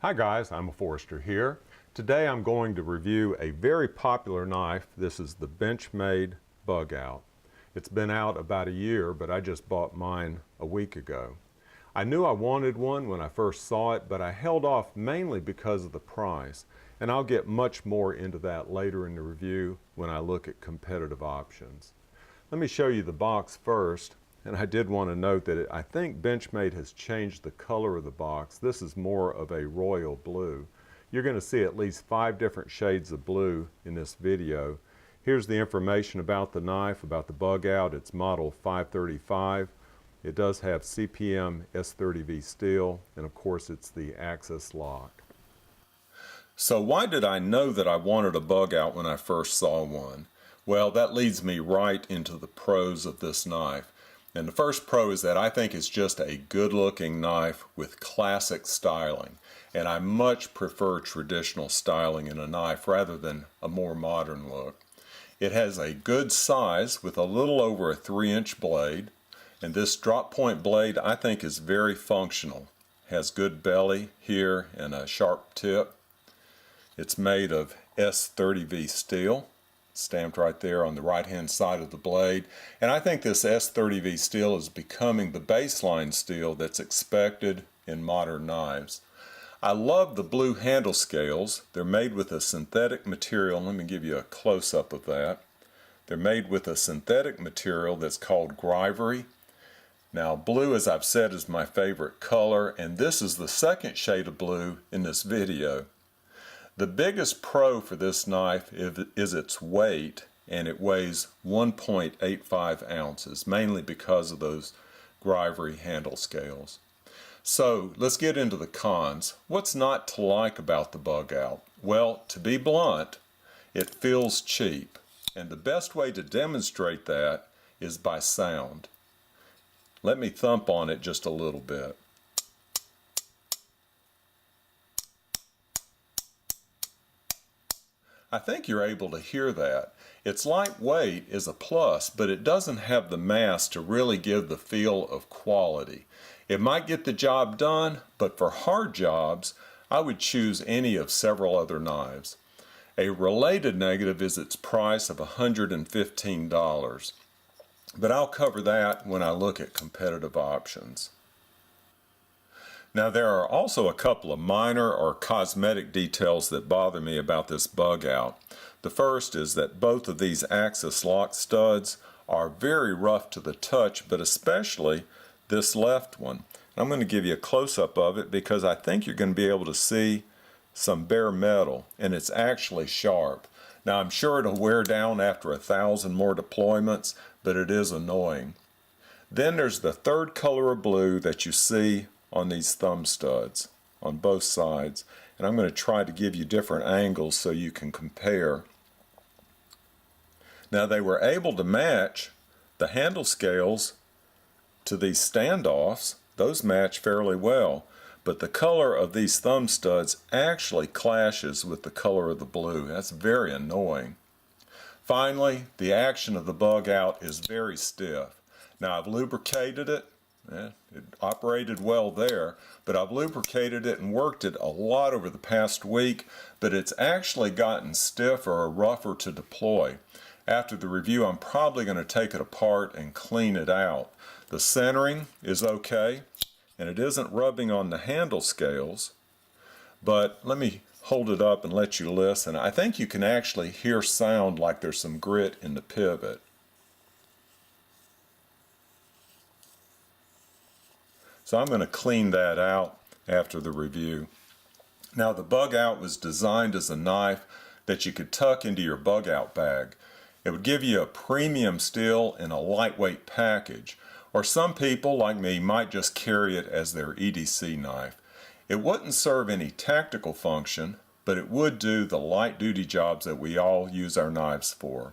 Hi guys, I'm Forrester here. Today I'm going to review a very popular knife. This is the Benchmade Bugout. It's been out about a year, but I just bought mine a week ago. I knew I wanted one when I first saw it, but I held off mainly because of the price, and I'll get much more into that later in the review when I look at competitive options. Let me show you the box first. And I did want to note that I think Benchmade has changed the color of the box. This is more of a royal blue. You're going to see at least 5 different shades of blue in this video. Here's the information about the knife, about the Bugout. It's model 535. It does have CPM S30V steel, and of course it's the axis lock. So why did I know that I wanted a Bugout when I first saw one? Well, that leads me right into the pros of this knife. And the first pro is that I think it's just a good-looking knife with classic styling. And I much prefer traditional styling in a knife rather than a more modern look. It has a good size with a little over a 3-inch blade. And this drop point blade I think is very functional. Has good belly here and a sharp tip. It's made of S30V steel. Stamped right there on the right hand side of the blade, and I think this S30V steel is becoming the baseline steel that's expected in modern knives. I love the blue handle scales. They're made with a synthetic material. Let me give you a close-up of that. They're made with a synthetic material that's called Grivery. Now blue, as I've said, is my favorite color, and this is the second shade of blue in this video. The biggest pro for this knife is its weight, and it weighs 1.85 ounces, mainly because of those Grivery handle scales. So let's get into the cons. What's not to like about the Bugout? Well, to be blunt, it feels cheap, and the best way to demonstrate that is by sound. Let me thump on it just a little bit. I think you're able to hear that. Its lightweight is a plus, but it doesn't have the mass to really give the feel of quality. It might get the job done, but for hard jobs, I would choose any of several other knives. A related negative is its price of $115, but I'll cover that when I look at competitive options. Now there are also a couple of minor or cosmetic details that bother me about this Bugout. The first is that both of these axis lock studs are very rough to the touch, but especially this left one. I'm going to give you a close-up of it because I think you're going to be able to see some bare metal, and it's actually sharp. Now I'm sure it'll wear down after 1,000 more deployments, but it is annoying. Then there's the third color of blue that you see on these thumb studs on both sides, and I'm going to try to give you different angles so you can compare. Now they were able to match the handle scales to these standoffs. Those match fairly well, but the color of these thumb studs actually clashes with the color of the blue. That's very annoying. Finally, the action of the Bugout is very stiff. Now I've lubricated it. It operated well there, but I've lubricated it and worked it a lot over the past week, but it's actually gotten stiffer or rougher to deploy. After the review, I'm probably going to take it apart and clean it out. The centering is okay, and it isn't rubbing on the handle scales, but let me hold it up and let you listen. I think you can actually hear sound like there's some grit in the pivot. So I'm going to clean that out after the review. Now the Bugout was designed as a knife that you could tuck into your Bugout bag. It would give you a premium steel in a lightweight package, or some people like me might just carry it as their EDC knife. It wouldn't serve any tactical function, but it would do the light duty jobs that we all use our knives for.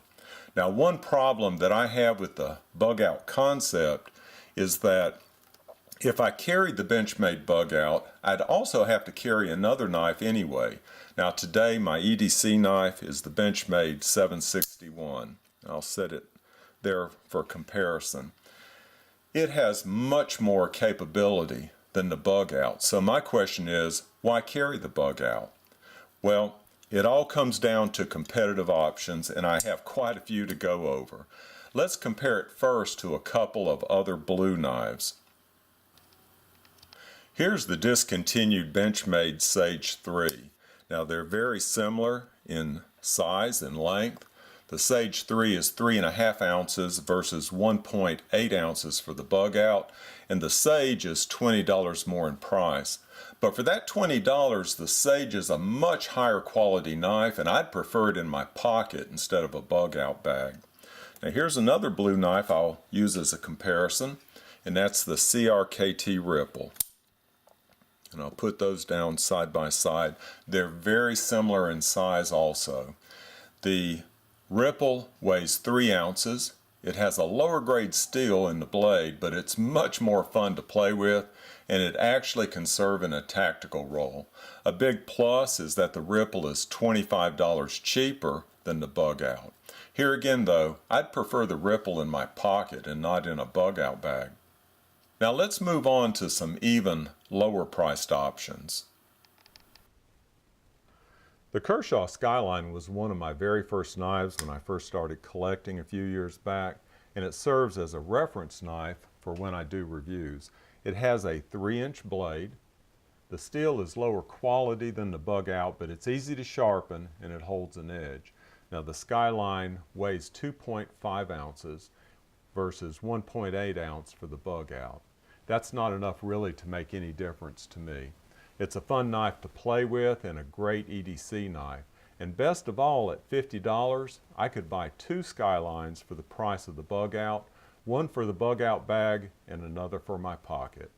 Now one problem that I have with the Bugout concept is that if I carried the Benchmade Bugout, I'd also have to carry another knife anyway. Now today my EDC knife is the Benchmade 761. I'll set it there for comparison. It has much more capability than the Bugout. So my question is, why carry the Bugout? Well, it all comes down to competitive options, and I have quite a few to go over. Let's compare it first to a couple of other blue knives. Here's the discontinued Benchmade Sage 3. Now they're very similar in size and length. The Sage 3 is 3.5 ounces versus 1.8 ounces for the Bugout, and the Sage is $20 more in price. But for that $20, the Sage is a much higher quality knife, and I'd prefer it in my pocket instead of a Bugout bag. Now here's another blue knife I'll use as a comparison, and that's the CRKT Ripple. And I'll put those down side by side. They're very similar in size also. The Ripple weighs 3 ounces. It has a lower grade steel in the blade, but it's much more fun to play with, and it actually can serve in a tactical role. A big plus is that the Ripple is $25 cheaper than the Bugout. Here again though, I'd prefer the Ripple in my pocket and not in a Bugout bag. Now let's move on to some even lower priced options. The Kershaw Skyline was one of my very first knives when I first started collecting a few years back, and it serves as a reference knife for when I do reviews. It has a 3-inch blade. The steel is lower quality than the Bugout, but it's easy to sharpen and it holds an edge. Now the Skyline weighs 2.5 ounces versus 1.8 ounce for the Bugout. That's not enough really to make any difference to me. It's a fun knife to play with and a great EDC knife. And best of all, at $50, I could buy 2 Skylines for the price of the Bugout, one for the Bugout bag and another for my pocket.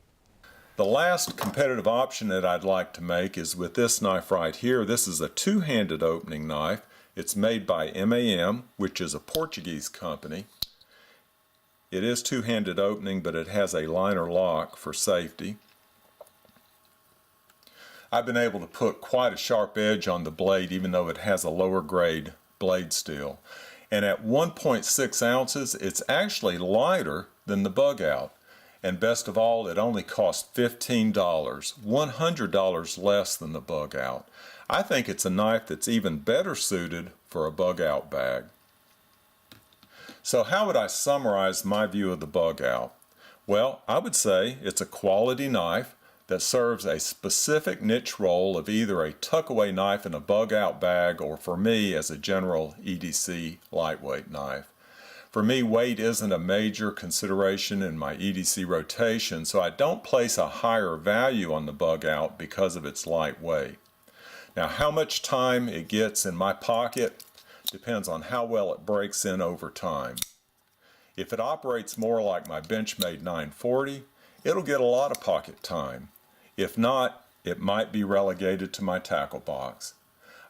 The last competitive option that I'd like to make is with this knife right here. This is a two-handed opening knife. It's made by MAM, which is a Portuguese company. It is two-handed opening, but it has a liner lock for safety. I've been able to put quite a sharp edge on the blade even though it has a lower grade blade steel. And at 1.6 ounces, it's actually lighter than the Bugout. And best of all, it only costs $15, $100 less than the Bugout. I think it's a knife that's even better suited for a Bugout bag. So how would I summarize my view of the Bugout? Well, I would say it's a quality knife that serves a specific niche role of either a tuck-away knife in a Bugout bag or for me as a general EDC lightweight knife. For me, weight isn't a major consideration in my EDC rotation, so I don't place a higher value on the Bugout because of its light weight. Now, how much time it gets in my pocket depends on how well it breaks in over time. If it operates more like my Benchmade 940, it'll get a lot of pocket time. If not, it might be relegated to my tackle box.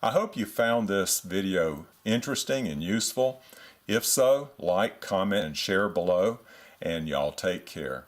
I hope you found this video interesting and useful. If so, like, comment, and share below, and y'all take care.